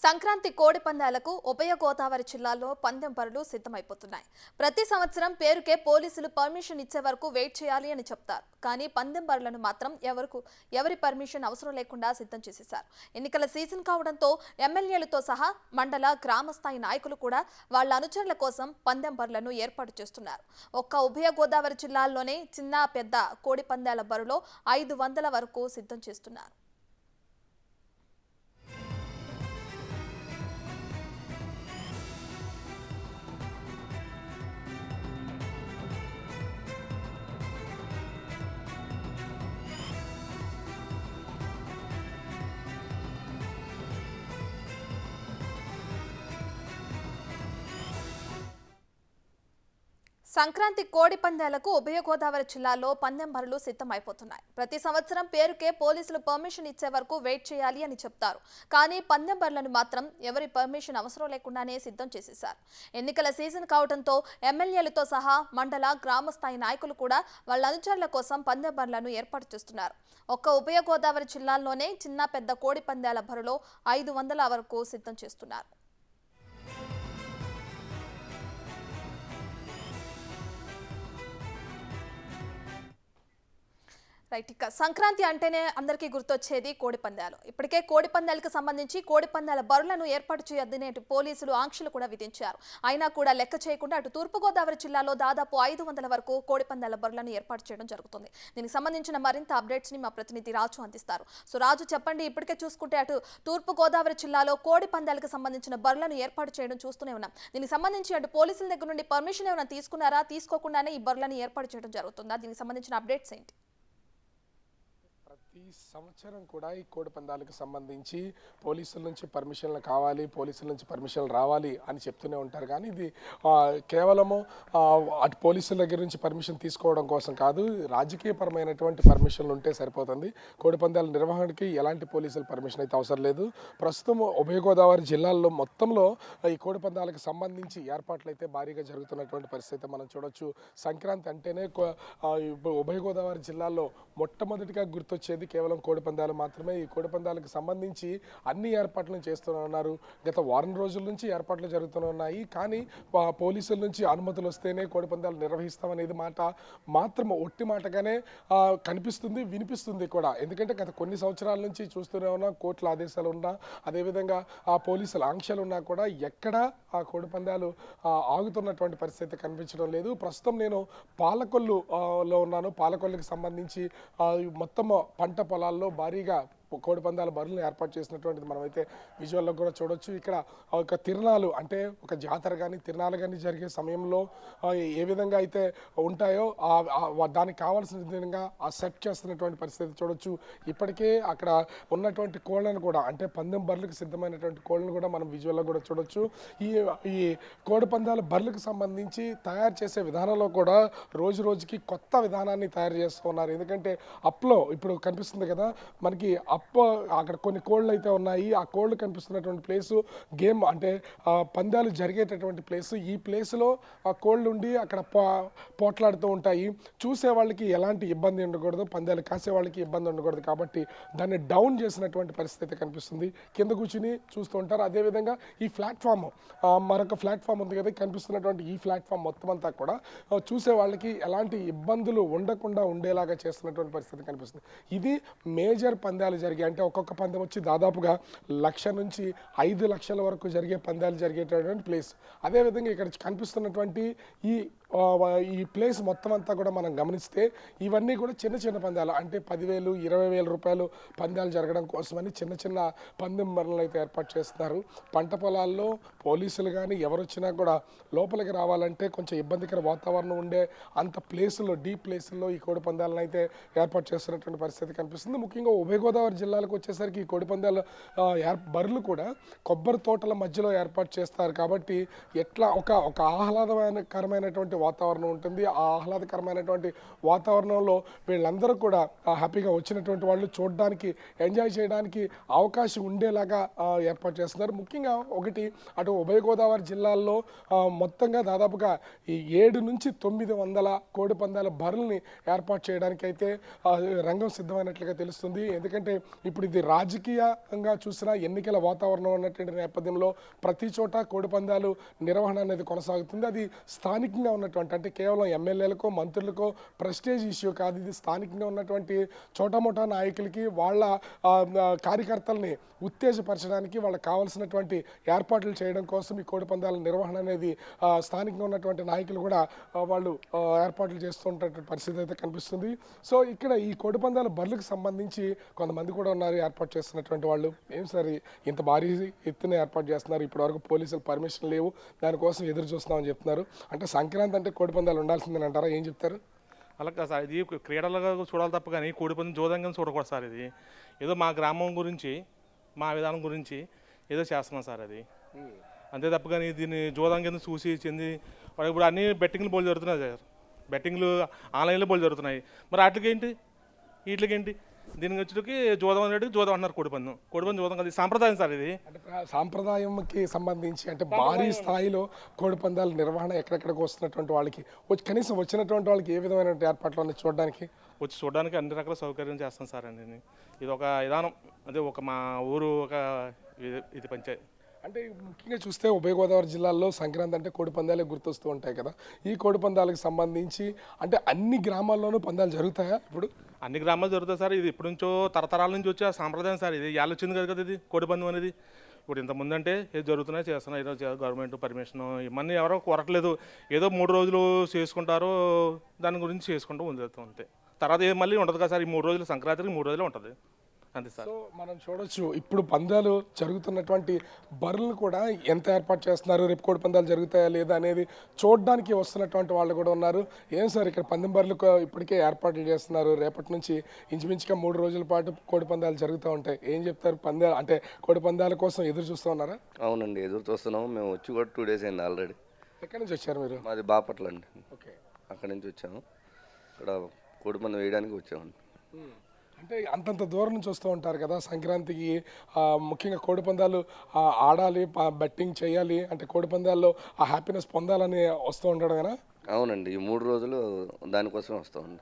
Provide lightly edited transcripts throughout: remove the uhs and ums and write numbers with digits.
సంక్రాంతి కోడి పందాలకు ఉభయ గోదావరి జిల్లాల్లో పందెం పరులు సిద్ధమైపోతున్నాయి. ప్రతి సంవత్సరం పేరుకే పోలీసులు పర్మిషన్ ఇచ్చే వరకు వెయిట్ చేయాలి అని చెప్తారు. కానీ పందెం పరులను మాత్రం ఎవరి పర్మిషన్ అవసరం లేకుండా సిద్ధం చేసేశారు. ఎన్నికల సీజన్ కావడంతో ఎమ్మెల్యేలతో సహా మండల గ్రామ స్థాయి నాయకులు కూడా వాళ్ళ అనుచరుల కోసం పందెం పరులను ఏర్పాటు చేస్తున్నారు. ఒక్క ఉభయ గోదావరి జిల్లాల్లోనే చిన్న పెద్ద కోడి పందాల బరిలో 500 వరకు సిద్ధం చేస్తున్నారు. సంక్రాంతి కోడి పందాలకు ఉభయ గోదావరి జిల్లాలో పందెం బరులు సిద్ధమైపోతున్నాయి. ప్రతి సంవత్సరం పేరుకే పోలీసులు పర్మిషన్ ఇచ్చే వరకు వెయిట్ చేయాలి అని చెప్తారు. కానీ పందెం బరులను మాత్రం ఎవరి పర్మిషన్ అవసరం లేకుండానే సిద్ధం చేసేశారు. ఎన్నికల సీజన్ కావడంతో ఎమ్మెల్యేలతో సహా మండల గ్రామ స్థాయి నాయకులు కూడా వాళ్ళ అనుచరుల కోసం పందెం బరులను ఏర్పాటు చేస్తున్నారు. ఒక్క ఉభయ గోదావరి జిల్లాల్లోనే చిన్న పెద్ద కోడి పందాల బరిలో 500 వరకు సిద్ధం చేస్తున్నారు. రైట్, ఇక సంక్రాంతి అంటేనే అందరికీ గుర్తొచ్చేది కోడి పందాలు. ఇప్పటికే కోడి పందాలకు సంబంధించి కోడి పందాల బరులను ఏర్పాటు చేయొద్దని పోలీసులు ఆంక్షలు కూడా విధించారు. అయినా కూడా లెక్క చేయకుండా అటు తూర్పుగోదావరి జిల్లాలో దాదాపు 500 వరకు కోడి పందాల బరులను ఏర్పాటు చేయడం జరుగుతుంది. దీనికి సంబంధించిన మరింత అప్డేట్స్ ని మా ప్రతినిధి రాజు అందిస్తారు. సో రాజు, చెప్పండి, ఇప్పటికే చూసుకుంటే అటు తూర్పుగోదావరి జిల్లాలో కోడి పందాలకు సంబంధించిన బరులను ఏర్పాటు చేయడం చూస్తూనే ఉన్నాం. దీనికి సంబంధించి అటు పోలీసుల దగ్గర నుండి పర్మిషన్ ఏమైనా తీసుకున్నారా, తీసుకోకుండానే ఈ బరులను ఏర్పాటు చేయడం జరుగుతుందా? దీనికి సంబంధించిన అప్డేట్స్ ఏంటి? ఈ సంవత్సరం కూడా ఈ కోడి పందాలకు సంబంధించి పోలీసుల నుంచి పర్మిషన్లు కావాలి, పోలీసుల నుంచి పర్మిషన్లు రావాలి అని చెప్తూనే ఉంటారు. కానీ ఇది కేవలము అటు పోలీసుల దగ్గర నుంచి పర్మిషన్ తీసుకోవడం కోసం కాదు, రాజకీయపరమైనటువంటి పర్మిషన్లు ఉంటే సరిపోతుంది. కోడి పందాల నిర్వహణకి ఎలాంటి పోలీసుల పర్మిషన్ అయితే అవసరం లేదు. ప్రస్తుతం ఉభయ గోదావరి జిల్లాల్లో మొత్తంలో ఈ కోడి పందాలకు సంబంధించి ఏర్పాట్లు అయితే భారీగా జరుగుతున్నటువంటి పరిస్థితి మనం చూడొచ్చు. సంక్రాంతి అంటేనే ఉభయ గోదావరి జిల్లాల్లో మొట్టమొదటిగా గుర్తొచ్చేది కేవలం కోడి పందాలు మాత్రమే. ఈ కోడి పందాలకు సంబంధించి అన్ని ఏర్పాట్లను చేస్తున్నారు. గత వారం రోజుల నుంచి ఏర్పాట్లు జరుగుతున్నాయి. కానీ పోలీసుల నుంచి అనుమతులు వస్తేనే కోడి పందాలు నిర్వహిస్తామనేది మాట మాత్రం ఒట్టి మాటగానే కనిపిస్తుంది, వినిపిస్తుంది కూడా. ఎందుకంటే గత కొన్ని సంవత్సరాల నుంచి చూస్తూనే ఉన్నా, కోర్టుల ఆదేశాలు ఉన్నా, అదేవిధంగా ఆ పోలీసుల ఆంక్షలు ఉన్నా కూడా ఎక్కడా ఆ కోడి పందాలు ఆగుతున్నటువంటి పరిస్థితి కనిపించడం లేదు. ప్రస్తుతం నేను పాలకొల్లులో ఉన్నాను. పాలకొల్లుకి సంబంధించి మొత్తం పంట పొలాల్లో భారీగా కోడి పందాల బరులను ఏర్పాటు చేసినటువంటిది మనమైతే విజువల్లో కూడా చూడొచ్చు. ఇక్కడ ఒక తిరణాలు, అంటే ఒక జాతర కానీ తిరణాలు కానీ జరిగే సమయంలో ఏ విధంగా అయితే ఉంటాయో దానికి కావాల్సిన విధంగా ఆ సెట్ చేస్తున్నటువంటి పరిస్థితి చూడొచ్చు. ఇప్పటికే అక్కడ ఉన్నటువంటి కోళ్లను కూడా, అంటే పందెం బర్రెలకు సిద్ధమైనటువంటి కోళ్లను కూడా మనం విజువల్లో కూడా చూడొచ్చు. ఈ కోడి పందాల బర్రెలకు సంబంధించి తయారు చేసే విధానంలో కూడా రోజు రోజుకి కొత్త విధానాన్ని తయారు చేస్తూ ఉన్నారు. ఎందుకంటే అప్లో ఇప్పుడు కనిపిస్తుంది కదా మనకి, అక్కడ కొన్ని కోళ్ళు అయితే ఉన్నాయి. ఆ కోళ్ళు కనిపిస్తున్నటువంటి ప్లేసు గేమ్, అంటే పందాలు జరిగేటటువంటి ప్లేసు. ఈ ప్లేసులో ఆ కోళ్ళు ఉండి అక్కడ పోట్లాడుతూ ఉంటాయి. చూసే వాళ్ళకి ఎలాంటి ఇబ్బంది ఉండకూడదు, పందాలు కాసే వాళ్ళకి ఇబ్బంది ఉండకూడదు. కాబట్టి దాన్ని డౌన్ చేసినటువంటి పరిస్థితి కనిపిస్తుంది. కింద కూర్చుని చూస్తూ ఉంటారు. అదేవిధంగా ఈ ప్లాట్ఫామ్, మరొక ప్లాట్ఫామ్ ఉంది కదా, కనిపిస్తున్నటువంటి ఈ ప్లాట్ఫామ్ మొత్తం అంతా కూడా చూసే వాళ్ళకి ఎలాంటి ఇబ్బందులు ఉండకుండా ఉండేలాగా చేస్తున్నటువంటి పరిస్థితి కనిపిస్తుంది. ఇది మేజర్ పందాలు అంటే ఒక్కొక్క పందెం వచ్చి దాదాపుగా 1,00,000 నుంచి 5,00,000 వరకు జరిగే పందాలు జరిగేటటువంటి ప్లేస్. అదేవిధంగా ఇక్కడ కనిపిస్తున్నటువంటి ఈ ప్లేస్ మొత్తం అంతా కూడా మనం గమనిస్తే ఇవన్నీ కూడా చిన్న చిన్న పందాలు, అంటే 10,000, 20,000 రూపాయలు పందాలు జరగడం కోసమని చిన్న చిన్న పందెం బరులను అయితే ఏర్పాటు చేస్తున్నారు. పంట పొలాల్లో పోలీసులు కానీ ఎవరు వచ్చినా కూడా లోపలికి రావాలంటే కొంచెం ఇబ్బందికర వాతావరణం ఉండే అంత ప్లేసుల్లో, డీప్ ప్లేసుల్లో ఈ కోడి పందాలను అయితే ఏర్పాటు చేస్తున్నటువంటి పరిస్థితి కనిపిస్తుంది. ముఖ్యంగా ఉభయ గోదావరి జిల్లాలకు వచ్చేసరికి ఈ కోడి పందాల బరులు కూడా కొబ్బరి తోటల మధ్యలో ఏర్పాటు చేస్తారు. కాబట్టి ఎట్లా ఒక ఆహ్లాదకరమైనటువంటి వాతావరణం ఉంటుంది. ఆ ఆహ్లాదకరమైనటువంటి వాతావరణంలో వీళ్ళందరూ కూడా హ్యాపీగా వచ్చినటువంటి వాళ్ళు చూడడానికి, ఎంజాయ్ చేయడానికి అవకాశం ఉండేలాగా ఏర్పాటు చేస్తున్నారు. ముఖ్యంగా ఒకటి అటు ఉభయ గోదావరి జిల్లాల్లో మొత్తంగా దాదాపుగా ఈ 7 నుంచి 900 కోడి పందాల బరుల్ని ఏర్పాటు చేయడానికి అయితే రంగం సిద్ధమైనట్లుగా తెలుస్తుంది. ఎందుకంటే ఇప్పుడు ఇది రాజకీయంగా చూసినా ఎన్నికల వాతావరణం ఉన్నటువంటి నేపథ్యంలో ప్రతి చోట కోడి పందాలు నిర్వహణ అనేది కొనసాగుతుంది. అది స్థానికంగా ఉన్నటువంటి, అంటే కేవలం ఎమ్మెల్యేలకో మంత్రులకో ప్రెస్టేజ్ ఇష్యూ కాదు. ఇది స్థానికంగా ఉన్నటువంటి చోటామోటా నాయకులకి వాళ్ళ కార్యకర్తల్ని ఉత్తేజపరచడానికి వాళ్ళకి కావాల్సినటువంటి ఏర్పాట్లు చేయడం కోసం ఈ కోడి పందాల నిర్వహణ అనేది స్థానికంగా ఉన్నటువంటి నాయకులు కూడా వాళ్ళు ఏర్పాట్లు చేస్తుంటే పరిస్థితి అయితే కనిపిస్తుంది. సో ఇక్కడ ఈ కోడి పందాల బర్లకు సంబంధించి కొంతమంది కూడా ఉన్నారు ఏర్పాటు చేస్తున్నటువంటి వాళ్ళు. ఏం సార్ ఇంత భారీ ఎత్తున ఏర్పాటు చేస్తున్నారు, ఇప్పటివరకు పోలీసులు పర్మిషన్ లేవు, దానికోసం ఎదురు చూస్తున్నామని చెప్తున్నారు. అంటే సంక్రాంతి అంటే కోడి పందాలు ఉండాల్సిందని అంటారా, ఏం చెప్తారు? అలా కాదు సార్, ఇది క్రీడలుగా చూడాలి తప్ప కానీ కోడిపంది జోదంగా చూడకూడదు సార్. ఇది ఏదో మా గ్రామం గురించి, మా విధానం గురించి ఏదో చేస్తున్నాం సార్. అది అంతే తప్ప కానీ దీన్ని జోదంగా చూసి చెంది వాడు ఇప్పుడు అన్ని బెట్టింగ్లు బోల్ జరుగుతున్నాయి సార్. బెట్టింగ్లు ఆన్లైన్లో బోల్ జరుగుతున్నాయి. మరి వాటికేంటి వీటికేంటి? దీనికి వచ్చేటికి జోదం అనేది జోదం అంటున్నారు. కోడిపందం జోదం కాదు, సాంప్రదాయం సార్. ఇది అంటే సాంప్రదాయంకి సంబంధించి అంటే భారీ స్థాయిలో కోడి పందాల నిర్వహణ ఎక్కడెక్కడికి వస్తున్నటువంటి వాళ్ళకి కనీసం వచ్చినటువంటి వాళ్ళకి ఏ విధమైన ఏర్పాట్లు ఉన్నాయి చూడడానికి? వచ్చి చూడడానికి అన్ని రకాల సౌకర్యం చేస్తాం సార్ అండి. ఇది ఒక విధానం, అదే ఒక మా ఊరు ఒక ఇది పంచాయతీ. అంటే ముఖ్యంగా చూస్తే ఉభయ గోదావరి జిల్లాల్లో సంక్రాంతి అంటే కోడి పందాలే గుర్తొస్తూ ఉంటాయి కదా. ఈ కోడి పందాలకు సంబంధించి అంటే అన్ని గ్రామాల్లోనూ పందాలు జరుగుతాయా ఇప్పుడు? అన్ని గ్రామాలు జరుగుతాయి సార్. ఇది ఇప్పటి నుంచో తరతరాల నుంచి వచ్చే సాంప్రదాయం సార్. ఇది యాళ్ళు వచ్చింది కదా ఇది కోడిపందం అనేది. ఇప్పుడు ఇంతకుముందు అంటే ఏది జరుగుతున్నాయి చేస్తున్నాయి. ఈరోజు గవర్నమెంట్ పర్మిషన్ ఇవన్నీ ఎవరో కొరట్లేదు. ఏదో 3 రోజులు చేసుకుంటారో దాని గురించి చేసుకుంటూ ఉంది అంతే. తర్వాత మళ్ళీ ఉండదు కదా సార్. ఈ 3 రోజులు సంక్రాంతికి 3 రోజులు ఉంటుంది అంతే సార్. సో మనం చూడొచ్చు ఇప్పుడు పందాలు జరుగుతున్నటువంటి బరులను కూడా ఎంత ఏర్పాటు చేస్తున్నారు, రేపు కోడి పందాలు జరుగుతాయా లేదా అనేది చూడడానికి వస్తున్నటువంటి వాళ్ళు కూడా ఉన్నారు. ఏం సార్ ఇక్కడ పందెం బరులు ఇప్పటికే ఏర్పాట్లు చేస్తున్నారు. రేపటి నుంచి ఇంచుమించుగా 3 రోజుల పాటు కోడి పందాలు జరుగుతూ ఉంటాయి. ఏం చెప్తారు? పందాలు అంటే కోడి పందాల కోసం ఎదురు చూస్తూ ఉన్నారా? అవునండి, ఎదురు చూస్తున్నాము. మేము వచ్చి కూడా 2 days అయింది ఆల్రెడీ. ఎక్కడి నుంచి వచ్చారు మీరు? మాది బాపట్ల అండి. ఓకే, అక్కడి నుంచి వచ్చాము. ఇక్కడ కోడి పందెం వేయడానికి వచ్చామండి. అంటే అంతంత దూరం నుంచి వస్తూ ఉంటారు కదా సంక్రాంతికి. ముఖ్యంగా కోడి పందాలు ఆడాలి, బెట్టింగ్ చేయాలి అంటే కోడి పందాల్లో ఆ హ్యాపీనెస్ పొందాలని వస్తూ ఉంటాడు కదా. అవునండి, ఈ 3 రోజులు దానికోసమే వస్తామండి.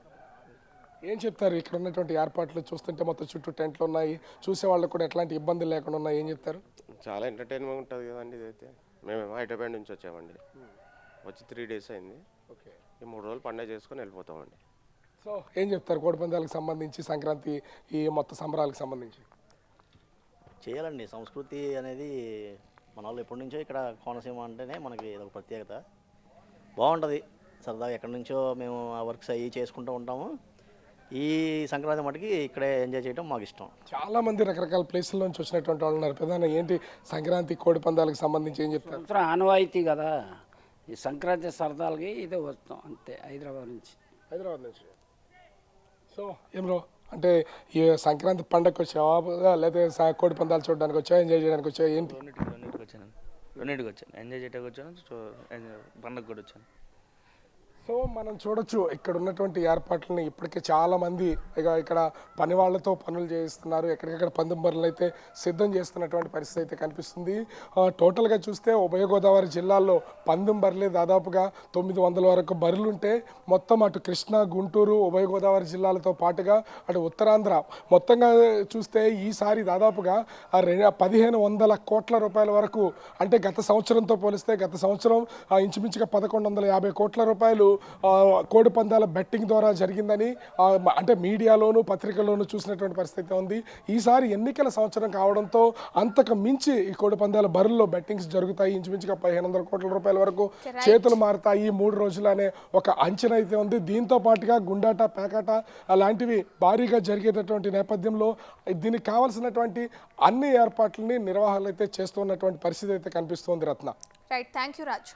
ఏం చెప్తారు ఇక్కడ ఉన్నటువంటి ఏర్పాట్లు చూస్తుంటే? మొత్తం చుట్టూ టెంట్లు ఉన్నాయి, చూసే వాళ్ళకి కూడా ఎట్లాంటి ఇబ్బందులు లేకుండా ఉన్నాయి. ఏం చెప్తారు? చాలా ఎంటర్టైన్మెంట్ ఉంటుంది కదండి. ఇదైతే మేము హైదరాబాద్ నుంచి వచ్చామండి. వచ్చి 3 days అయింది. ఓకే, ఈ 3 రోజులు పండుగ చేసుకొని వెళ్ళిపోతామండి. సో ఏం చెప్తారు కోడి పందాలకు సంబంధించి, సంక్రాంతి ఈ మొత్తం సంబరాలకు సంబంధించి? చేయాలండి. సంస్కృతి అనేది మన వాళ్ళు ఎప్పటి నుంచో ఇక్కడ కోనసీమ అంటేనే మనకి ఒక ప్రత్యేకత. బాగుంటుంది సరదాగా. ఎక్కడి నుంచో మేము ఆ వర్క్స్ అవి చేసుకుంటూ ఉంటాము. ఈ సంక్రాంతి మటుకి ఇక్కడే ఎంజాయ్ చేయడం మాకు ఇష్టం. చాలా మంది రకరకాల ప్లేసుల నుంచి వచ్చినటువంటి వాళ్ళు ఉన్నారు. ప్రధాన ఏంటి సంక్రాంతి కోడి పందాలకు సంబంధించి ఏం చెప్తారు? ఆనవాయితీ కదా ఈ సంక్రాంతి సరదాలకి ఇదే వస్తాం అంతే. హైదరాబాద్ నుంచి. సో ఏం బ్రో, అంటే ఈ సంక్రాంతి పండగకి వచ్చావా లేదా కోడి పందాలు చూడడానికి వచ్చావా, ఎంజాయ్ చేయడానికి వచ్చావా, ఏంటి? రెండింటికి వచ్చాను. ఎంజాయ్ చేయడానికి వచ్చాను, పండగ కూడా వచ్చాను. సో మనం చూడొచ్చు ఇక్కడ ఉన్నటువంటి ఏర్పాట్లని ఇప్పటికే చాలా మంది ఇక్కడ పని వాళ్ళతో పనులు చేయిస్తున్నారు. ఎక్కడికక్కడ పందెం బరులు అయితే సిద్ధం చేస్తున్నటువంటి పరిస్థితి అయితే కనిపిస్తుంది. టోటల్గా చూస్తే ఉభయ గోదావరి జిల్లాల్లో పందెం బరులే దాదాపుగా 900 వరకు బరులు ఉంటే మొత్తం అటు కృష్ణా, గుంటూరు, ఉభయ గోదావరి జిల్లాలతో పాటుగా అటు ఉత్తరాంధ్ర మొత్తంగా చూస్తే ఈసారి దాదాపుగా 1500 కోట్ల రూపాయల వరకు, అంటే గత సంవత్సరంతో పోలిస్తే గత సంవత్సరం ఇంచుమించుగా 1150 కోట్ల రూపాయలు కోడి పందాల బెట్టింగ్ ద్వారా జరిగిందని అంటే మీడియాలోను పత్రికల్లోనూ చూసినటువంటి పరిస్థితి ఉంది. ఈసారి ఎన్నికల సంవత్సరం కావడంతో అంతకు మించి ఈ కోడి పందాల బరుల్లో బెట్టింగ్స్ జరుగుతాయి. ఇంచుమించుగా 1500 కోట్ల రూపాయల వరకు చేతులు మారుతాయి 3 రోజులు అనే ఒక అంచనా అయితే ఉంది. దీంతో పాటుగా గుండాట, పేకాట అలాంటివి భారీగా జరిగేటటువంటి నేపథ్యంలో దీనికి కావాల్సినటువంటి అన్ని ఏర్పాట్లని నిర్వాహకులు అయితే చేస్తున్నటువంటి పరిస్థితి అయితే కనిపిస్తోంది. రత్న, రైట్, థ్యాంక్ యూ రాజు.